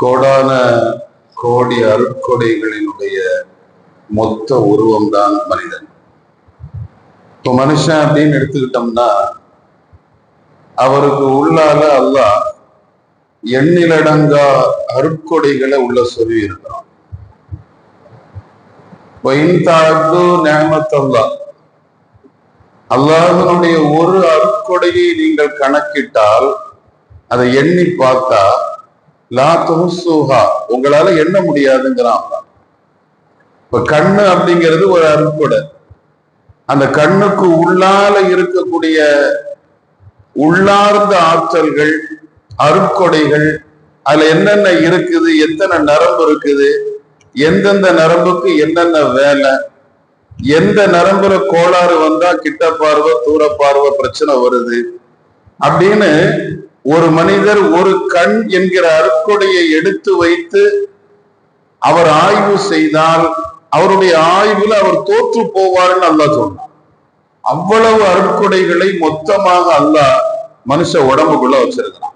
கோடான கோடி அருட்கொடைகளினுடைய மொத்த உருவம் தான் மனிதன். இப்போ மனுஷன் அப்படின்னு எடுத்துக்கிட்டோம்னா அவருக்கு உள்ளால அல்லாஹ் எண்ணிலடங்கா அருட்கொடைகளை உள்ள சொல்லி இருக்கிறான். அல்லாஹ்வினுடைய ஒரு அருட்கொடையை நீங்கள் கணக்கிட்டால் அதை எண்ணி பார்த்தா லா துஹ்ஸூஹா உங்களால எண்ண முடியாதுங்கிறான். இப்ப கண்ணு அப்படிங்கிறது ஒரு அருட்கொடை. அந்த கண்ணுக்கு உள்ளால இருக்கக்கூடிய உள்ளார்ந்த ஆற்றல்கள் அருட்கொடைகள் அதுல என்னென்ன இருக்குது, எத்தனை நரம்பு இருக்குது, எந்தெந்த நரம்புக்கு என்னென்ன வேலை, எந்த நரம்புல கோளாறு வந்தா கிட்ட பார்வை தூர பார்வை பிரச்சனை வருது அப்படின்னு ஒரு மனிதர் ஒரு கண் என்கிற அருட்கொடையை எடுத்து வைத்து அவர் ஆய்வு செய்தால் அவருடைய ஆய்வுல அவர் தோற்று போவார்னு அல்லாஹ் சொன்னார். அவ்வளவு அருட்கொடைகளை மொத்தமாக அல்லாஹ் மனுஷ உடம்புக்குள்ள வச்சிருக்கிறான்.